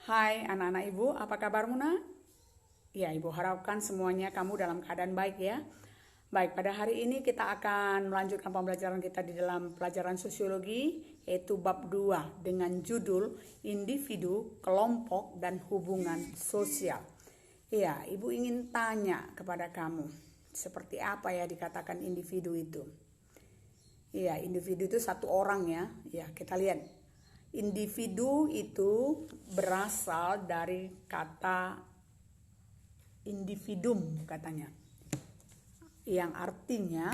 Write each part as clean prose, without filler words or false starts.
Hai anak-anak ibu, apa kabarmu nak? Ya, ibu harapkan semuanya kamu dalam keadaan baik ya. Baik, pada hari ini kita akan melanjutkan pembelajaran kita di dalam pelajaran sosiologi, yaitu bab 2 dengan judul individu, kelompok, dan hubungan sosial. Ya, ibu ingin tanya kepada kamu, seperti apa ya dikatakan individu itu? Iya, individu itu satu orang ya. Ya, kita lihat. Individu itu berasal dari kata individuum katanya. Yang artinya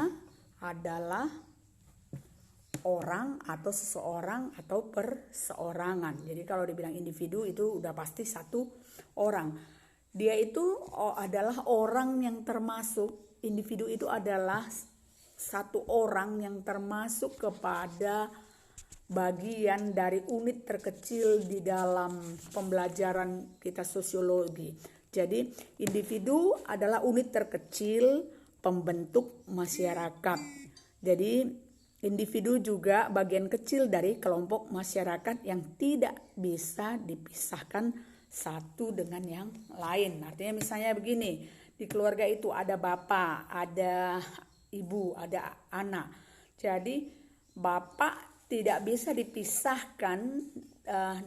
adalah orang atau seseorang atau perseorangan. Jadi kalau dibilang individu itu udah pasti satu orang. Dia itu adalah orang yang termasuk, individu itu adalah satu orang yang termasuk kepada bagian dari unit terkecil di dalam pembelajaran kita sosiologi. Jadi individu adalah unit terkecil pembentuk masyarakat. Jadi individu juga bagian kecil dari kelompok masyarakat yang tidak bisa dipisahkan satu dengan yang lain. Artinya misalnya begini, di keluarga itu ada bapak, ada ibu, ada anak. Jadi bapak tidak bisa dipisahkan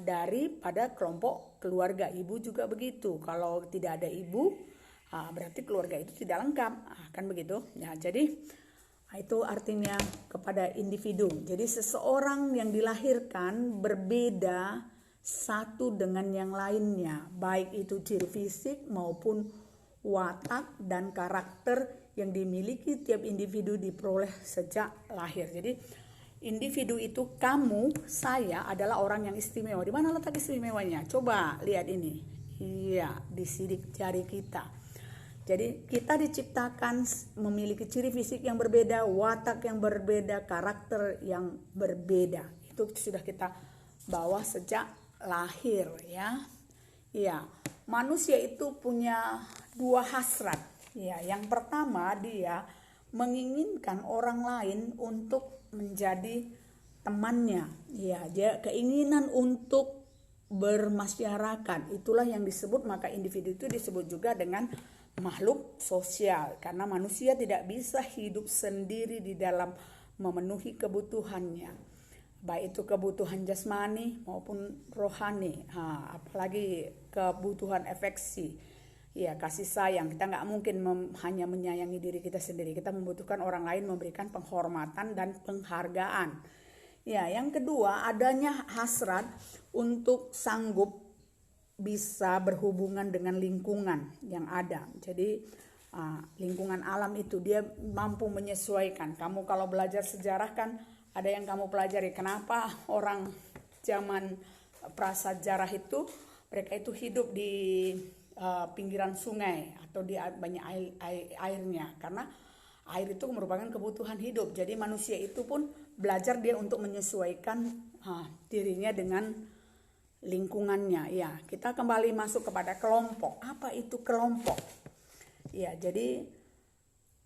daripada kelompok keluarga. Ibu juga begitu. Kalau tidak ada ibu, berarti keluarga itu tidak lengkap. Kan begitu. Ya, jadi itu artinya kepada individu. Jadi seseorang yang dilahirkan berbeda satu dengan yang lainnya, baik itu ciri fisik maupun watak dan karakter yang dimiliki tiap individu diperoleh sejak lahir. Jadi individu itu kamu, saya adalah orang yang istimewa. Di mana letak istimewanya? Coba lihat ini. Iya, di sidik jari kita. Jadi kita diciptakan memiliki ciri fisik yang berbeda, watak yang berbeda, karakter yang berbeda. Itu sudah kita bawa sejak lahir ya. Iya, manusia itu punya dua hasrat. Ya, yang pertama dia menginginkan orang lain untuk menjadi temannya. Ya, dia keinginan untuk bermasyarakat. Itulah yang disebut, maka individu itu disebut juga dengan makhluk sosial, karena manusia tidak bisa hidup sendiri di dalam memenuhi kebutuhannya, baik itu kebutuhan jasmani maupun rohani, apalagi kebutuhan afeksi, ya kasih sayang. Kita nggak mungkin hanya menyayangi diri kita sendiri, kita membutuhkan orang lain memberikan penghormatan dan penghargaan. Ya, yang kedua adanya hasrat untuk sanggup bisa berhubungan dengan lingkungan yang ada. Jadi lingkungan alam itu dia mampu menyesuaikan. Kamu kalau belajar sejarah kan ada yang kamu pelajari, kenapa orang zaman prasejarah itu mereka itu hidup di pinggiran sungai atau di banyak airnya, karena air itu merupakan kebutuhan hidup. Jadi manusia itu pun belajar dia untuk menyesuaikan dirinya dengan lingkungannya. Ya, kita kembali masuk kepada kelompok. Apa itu kelompok? Ya, jadi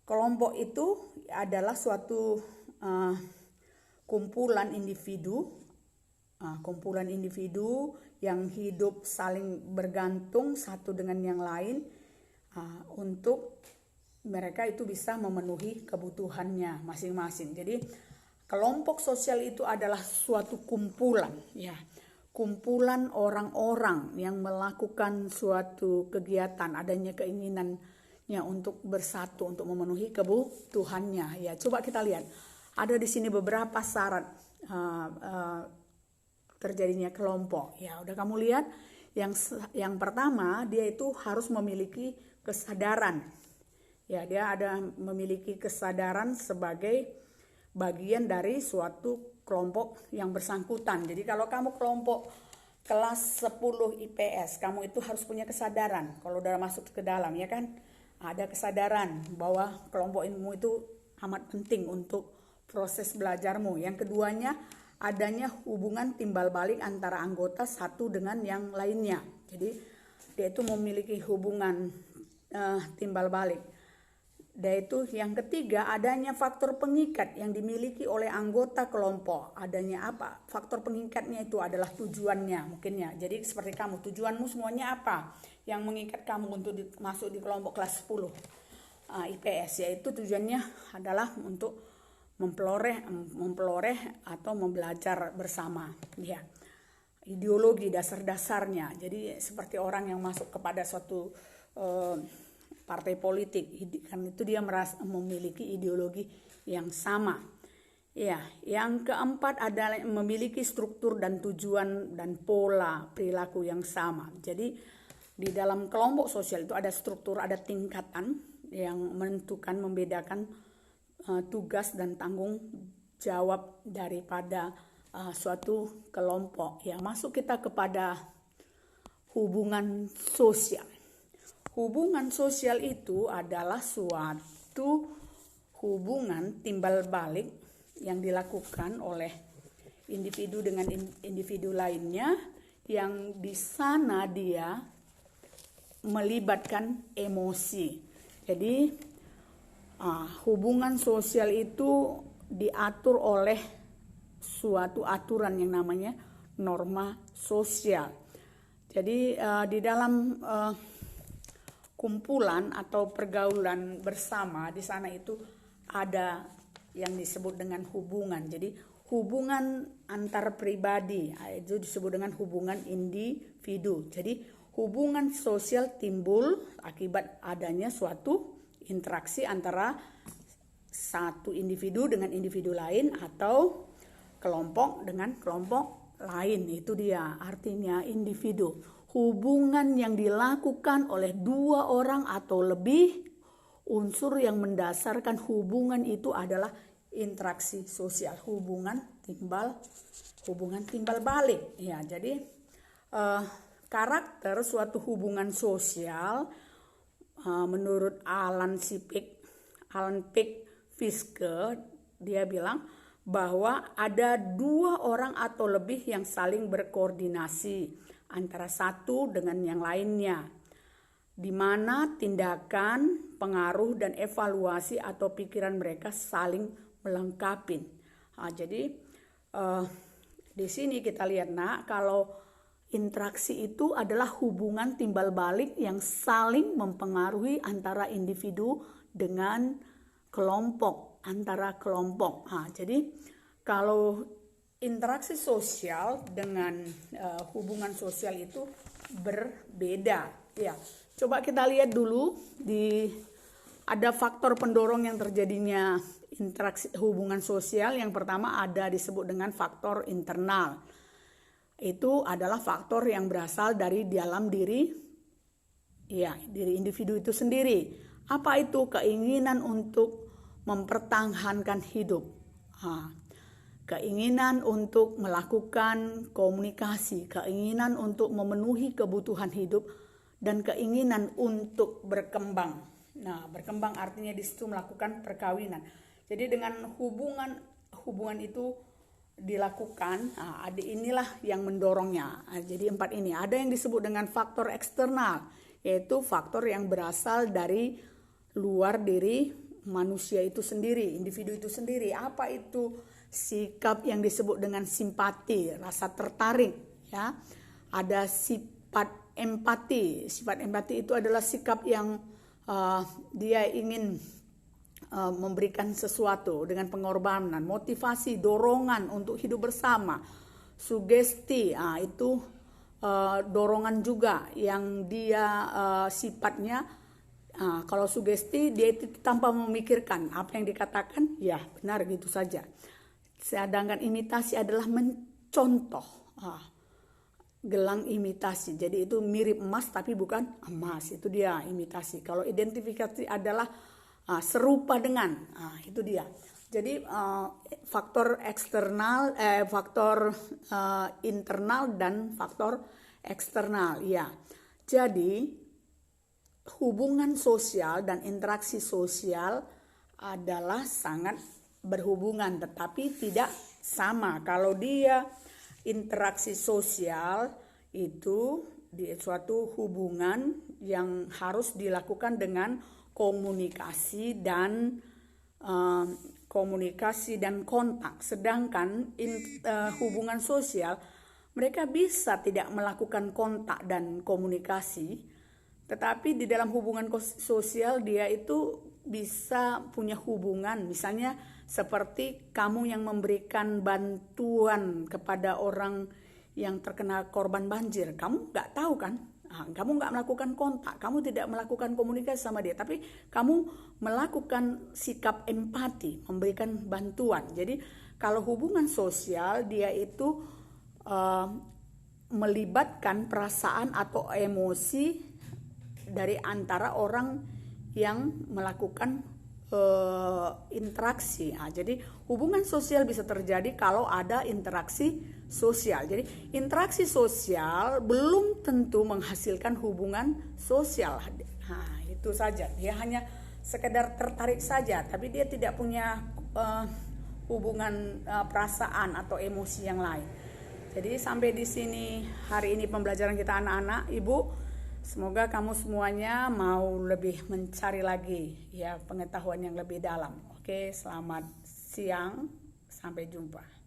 kelompok itu adalah suatu kumpulan individu yang hidup saling bergantung satu dengan yang lain untuk mereka itu bisa memenuhi kebutuhannya masing-masing. Jadi kelompok sosial itu adalah suatu kumpulan, ya, kumpulan orang-orang yang melakukan suatu kegiatan, adanya keinginannya untuk bersatu untuk memenuhi kebutuhannya. Ya, coba kita lihat. Ada di sini beberapa syarat terjadinya kelompok. Ya, udah kamu lihat. Yang pertama, dia itu harus memiliki kesadaran. Ya, dia ada memiliki kesadaran sebagai bagian dari suatu kelompok yang bersangkutan. Jadi kalau kamu kelompok kelas 10 IPS, kamu itu harus punya kesadaran. Kalau udah masuk ke dalam, ya kan, ada kesadaran bahwa kelompok ilmu itu amat penting untuk proses belajarmu. Yang keduanya, adanya hubungan timbal balik antara anggota satu dengan yang lainnya. Jadi dia itu memiliki hubungan timbal balik. Yaitu yang ketiga, adanya faktor pengikat yang dimiliki oleh anggota kelompok. Adanya apa? Faktor pengikatnya itu adalah tujuannya mungkin ya. Jadi seperti kamu, tujuanmu semuanya apa yang mengikat kamu untuk masuk di kelompok kelas 10 IPS, yaitu tujuannya adalah untuk mempeloreh atau membelajar bersama ya. Ideologi dasar-dasarnya. Jadi seperti orang yang masuk kepada suatu partai politik, kan itu dia merasa memiliki ideologi yang sama. Ya, yang keempat adalah memiliki struktur dan tujuan dan pola perilaku yang sama. Jadi di dalam kelompok sosial itu ada struktur, ada tingkatan yang menentukan, membedakan tugas dan tanggung jawab daripada suatu kelompok. Ya, masuk kita kepada hubungan sosial. Hubungan sosial itu adalah suatu hubungan timbal balik yang dilakukan oleh individu dengan individu lainnya, yang di sana dia melibatkan emosi. Jadi hubungan sosial itu diatur oleh suatu aturan yang namanya norma sosial. Jadi di dalam kumpulan atau pergaulan bersama di sana itu ada yang disebut dengan hubungan. Jadi hubungan antar pribadi itu disebut dengan hubungan individu. Jadi hubungan sosial timbul akibat adanya suatu interaksi antara satu individu dengan individu lain atau kelompok dengan kelompok lain. Itu dia artinya individu. Hubungan yang dilakukan oleh dua orang atau lebih. Unsur yang mendasarkan hubungan itu adalah interaksi sosial, hubungan timbal balik. Ya, jadi karakter suatu hubungan sosial menurut Alan Fiske, dia bilang bahwa ada dua orang atau lebih yang saling berkoordinasi antara satu dengan yang lainnya, di mana tindakan, pengaruh, dan evaluasi atau pikiran mereka saling melengkapi. Jadi di sini kita lihat kalau interaksi itu adalah hubungan timbal balik yang saling mempengaruhi antara individu dengan kelompok, antara kelompok. Jadi kalau interaksi sosial dengan hubungan sosial itu berbeda. Ya, coba kita lihat dulu ada faktor pendorong yang terjadinya interaksi hubungan sosial. Yang pertama ada disebut dengan faktor internal. Itu adalah faktor yang berasal dari dalam diri individu itu sendiri. Apa itu? Keinginan untuk mempertahankan hidup. Keinginan untuk melakukan komunikasi, keinginan untuk memenuhi kebutuhan hidup, dan keinginan untuk berkembang. Nah, berkembang artinya di situ melakukan perkawinan. Jadi dengan hubungan itu dilakukan, inilah yang mendorongnya. Jadi 4 ini. Ada yang disebut dengan faktor eksternal, yaitu faktor yang berasal dari luar diri manusia itu sendiri, individu itu sendiri. Apa itu? Sikap yang disebut dengan simpati, rasa tertarik, ya. Ada sifat empati. Sifat empati itu adalah sikap yang dia ingin memberikan sesuatu dengan pengorbanan, motivasi, dorongan untuk hidup bersama. Sugesti, itu dorongan juga yang dia sifatnya. Kalau sugesti dia itu tanpa memikirkan apa yang dikatakan, ya benar gitu saja. Sedangkan imitasi adalah mencontoh, gelang imitasi. Jadi itu mirip emas tapi bukan emas, itu dia imitasi. Kalau identifikasi adalah serupa dengan, itu dia. Jadi faktor eksternal, faktor internal dan faktor eksternal, ya. Jadi hubungan sosial dan interaksi sosial adalah sangat berhubungan, tetapi tidak sama. Kalau dia interaksi sosial itu di suatu hubungan yang harus dilakukan dengan komunikasi dan kontak. Sedangkan hubungan sosial, mereka bisa tidak melakukan kontak dan komunikasi, tetapi di dalam hubungan sosial dia itu bisa punya hubungan, misalnya seperti kamu yang memberikan bantuan kepada orang yang terkena korban banjir. Kamu nggak tahu kan? Kamu nggak melakukan kontak, kamu tidak melakukan komunikasi sama dia, tapi kamu melakukan sikap empati, memberikan bantuan. Jadi kalau hubungan sosial dia itu melibatkan perasaan atau emosi dari antara orang yang melakukan interaksi. Jadi hubungan sosial bisa terjadi kalau ada interaksi sosial. Jadi interaksi sosial belum tentu menghasilkan hubungan sosial. Itu saja. Dia hanya sekedar tertarik saja, tapi dia tidak punya hubungan perasaan atau emosi yang lain. Jadi sampai di sini hari ini pembelajaran kita anak-anak, Ibu. Semoga kamu semuanya mau lebih mencari lagi ya pengetahuan yang lebih dalam. Oke, selamat siang, sampai jumpa.